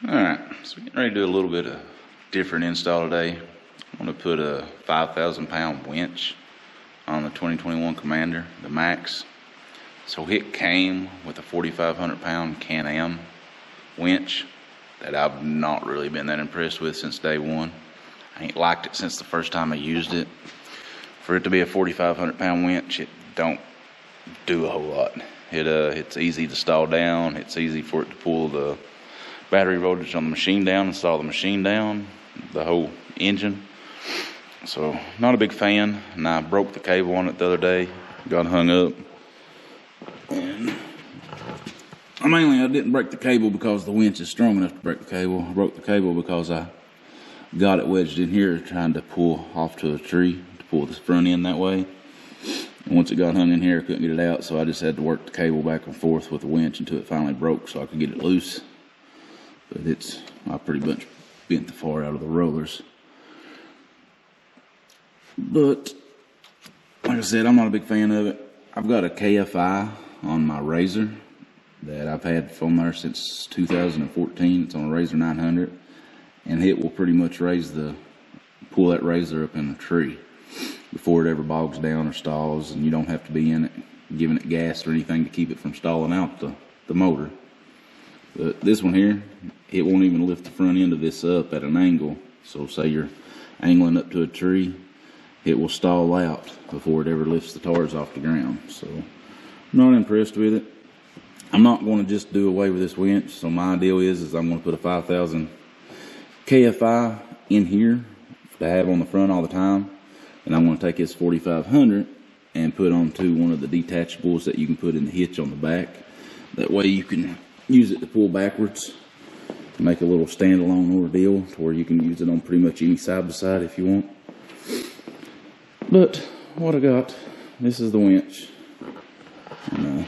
Alright, so we're getting ready to do a little bit of different install today. I'm going to put a 5,000 pound winch on the 2021 Commander, the Max. So it came with a 4,500 pound Can-Am winch that I've not really been that impressed with since day one. I ain't liked it since the first time I used it. For it to be a 4,500 pound winch, it don't do a whole lot. It's easy to stall down. It's easy for it to pull the battery voltage on the machine down, install the machine down, the whole engine. So not a big fan, and I broke the cable on it the other day, got hung up. And I didn't break the cable because the winch is strong enough to break the cable. I broke the cable because I got it wedged in here trying to pull off to a tree to pull the front end that way. And once it got hung in here, I couldn't get it out, so I just had to work the cable back and forth with the winch until it finally broke so I could get it loose. But I pretty much bent the far out of the rollers. But like I said, I'm not a big fan of it. I've got a KFI on my Razor that I've had from there since 2014. It's on a Razor 900, and it will pretty much pull that Razor up in a tree before it ever bogs down or stalls, and you don't have to be in it giving it gas or anything to keep it from stalling out the motor. But this one here, it won't even lift the front end of this up at an angle. So say you're angling up to a tree, it will stall out before it ever lifts the tires off the ground. So I'm not impressed with it. I'm not going to just do away with this winch. So my ideal is I'm going to put a 5,000 KFI in here to have on the front all the time. And I'm going to take this 4,500 and put onto one of the detachables that you can put in the hitch on the back. That way you can use it to pull backwards, make a little standalone ordeal to where you can use it on pretty much any side by side if you want. But what I got, this is the winch. And,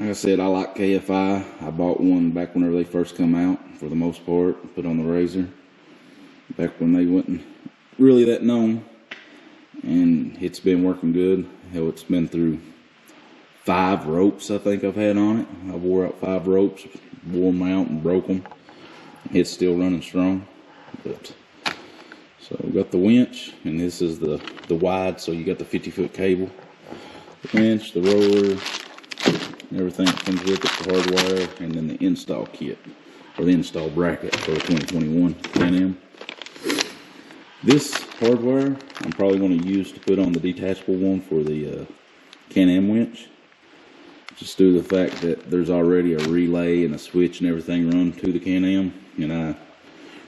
like I said, I like KFI. I bought one back whenever they first come out, for the most part, put on the Razor, back when they wasn't really that known. And it's been working good. Hell, it's been through 5 ropes I think I've had on it. I wore out 5 ropes, wore them out and broke them. It's still running strong. So we got the winch, and this is the wide, so you got the 50-foot cable, the winch, the roller, everything that comes with it, the hardwire, and then the install kit, or the install bracket for the 2021 Can-Am. This hardwire I'm probably going to use to put on the detachable one for the Can-Am winch. Just due to the fact that there's already a relay and a switch and everything run to the Can-Am, and I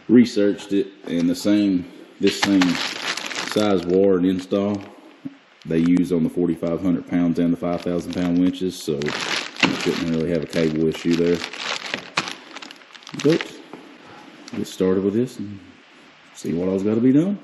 researched it, and this same size wire and install they use on the 4,500 pounds and the 5,000 pound winches, so I shouldn't really have a cable issue there. But get started with this and see what all's got to be done.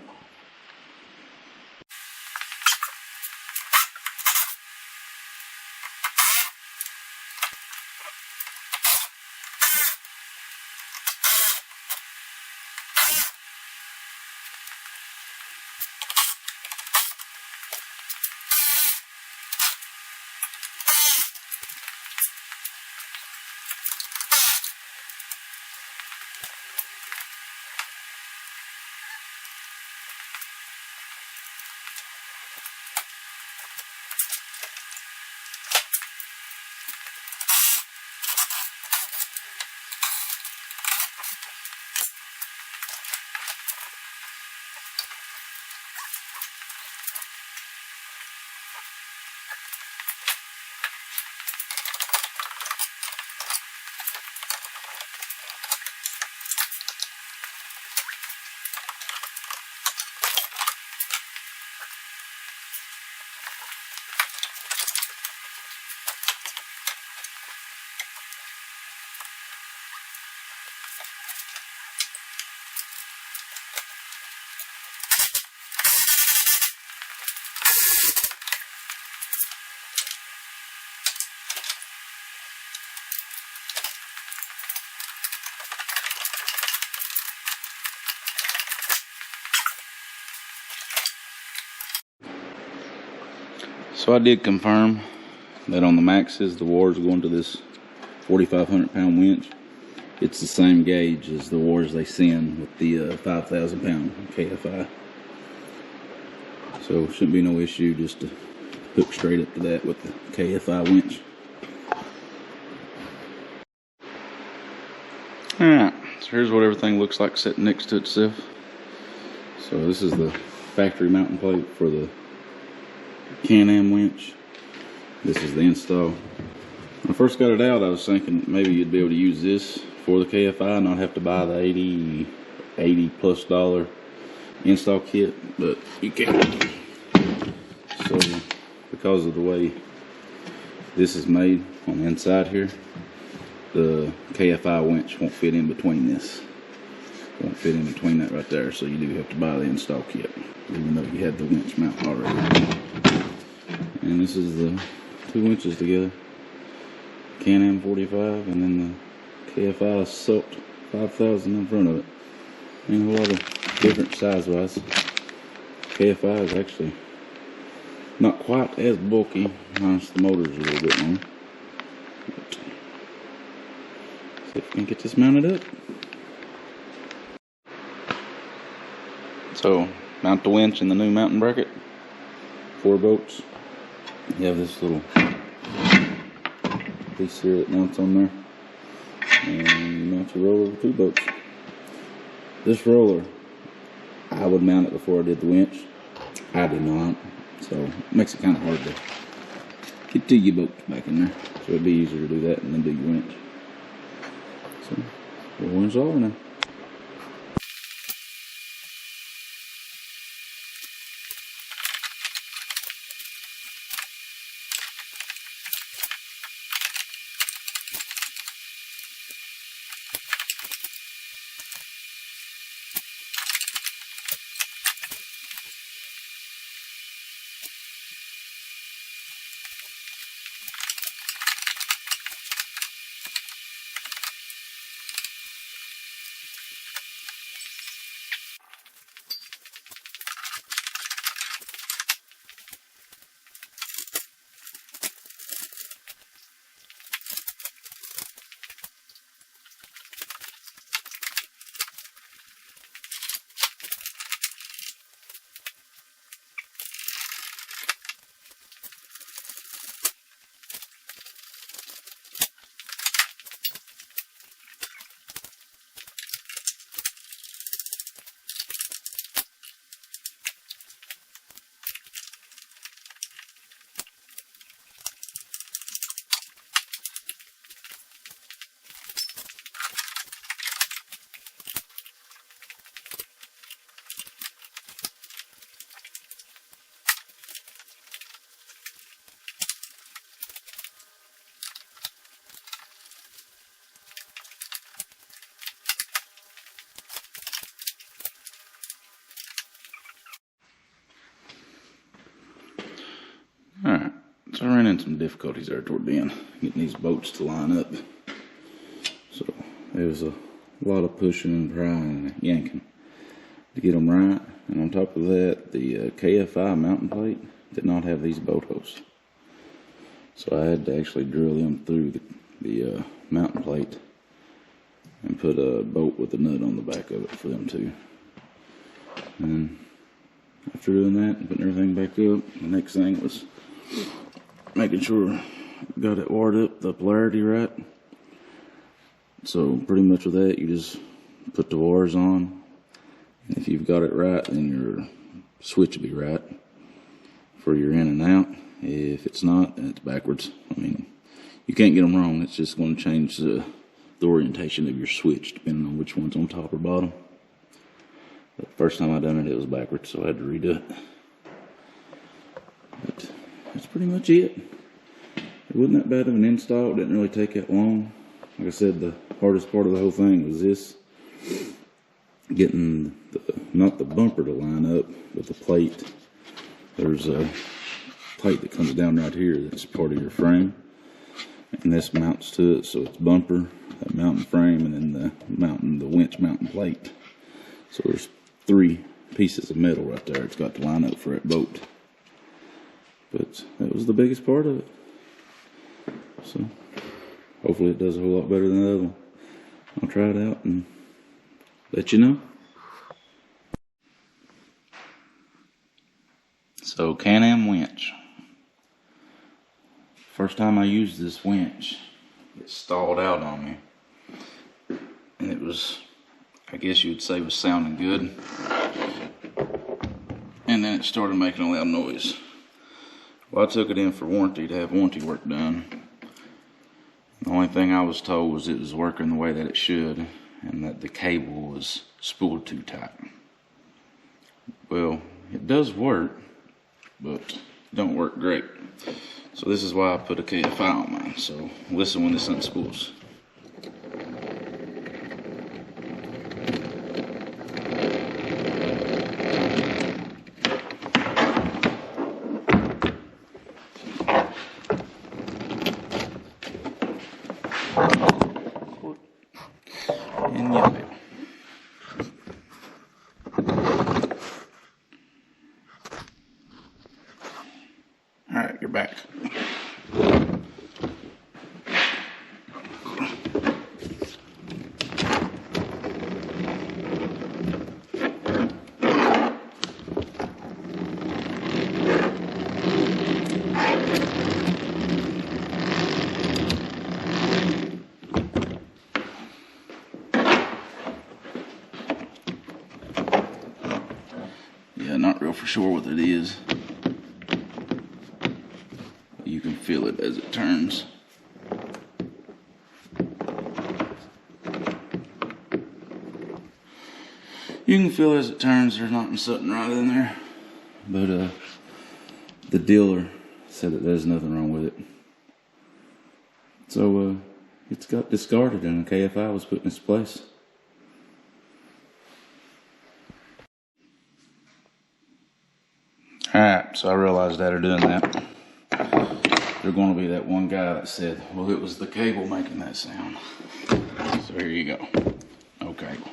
So I did confirm that on the Maxes, the wires going to this 4,500 pound winch It's the same gauge as the wars they send with the 5,000 pound KFI. So shouldn't be no issue just to hook straight up to that with the KFI winch. Alright, so here's what everything looks like sitting next to itself. So this is the factory mounting plate for the Can-Am winch. This is the install. When I first got it out, I was thinking maybe you'd be able to use this for the KFI and not have to buy the $80 plus install kit, but you can't. So because of the way this is made on the inside here, the KFI winch won't fit in between this. It won't fit in between that right there, so you do have to buy the install kit, even though you have the winch mount already. And this is the two winches together. Can-Am 45 and then the KFI Salt 5,000 in front of it. And a lot of different size-wise. KFI is actually not quite as bulky, minus the motor's a little bit long. See if we can get this mounted up. So, mount the winch in the new mounting bracket. 4 bolts. You have this little piece here that mounts on there. And you mount your roller with 2 bolts. This roller, I would mount it before I did the winch. I did not. So, it makes it kind of hard to get 2 bolts back in there. So, it'd be easier to do that and then do your winch. So, we'll install now. Alright, so I ran into some difficulties there toward the end, getting these bolts to line up. So there was a lot of pushing and prying and yanking to get them right. And on top of that, the KFI mounting plate did not have these bolt holes. So I had to actually drill them through the mounting plate and put a bolt with a nut on the back of it for them too. And after doing that and putting everything back up, the next thing was making sure I got it wired up, the polarity right. So pretty much with that, you just put the wires on. And if you've got it right, then your switch will be right for your in and out. If it's not, then it's backwards. I mean, you can't get them wrong. It's just going to change the orientation of your switch depending on which one's on top or bottom. But the first time I done it, it was backwards, so I had to redo it. But that's pretty much it. It wasn't that bad of an install. It didn't really take that long. Like I said, the hardest part of the whole thing was this. Getting not the bumper to line up, but the plate. There's a plate that comes down right here that's part of your frame. And this mounts to it, so it's bumper, that mounting frame, and then the winch mounting plate. So there's 3 pieces of metal right there. It's got to line up for that boat. But that was the biggest part of it. So hopefully it does a whole lot better than the other one. I'll try it out and let you know. So, Can-Am winch. First time I used this winch, it stalled out on me. And it was, I guess you would say, was sounding good. And then it started making a loud noise. Well, I took it in for warranty to have warranty work done. The only thing I was told was it was working the way that it should, and that the cable was spooled too tight. Well, it does work, but it don't work great. So this is why I put a KFI on mine. So listen when this unspools. And yeah. Alright, you're back. Yeah, not real for sure what it is. You can feel it as it turns. You can feel as it turns, there's not something right in there. But the dealer said that there's nothing wrong with it. So it's got discarded and a KFI was put in its place. Alright, so I realized after doing that, there's going to be that one guy that said, well, it was the cable making that sound. So here you go. No cable.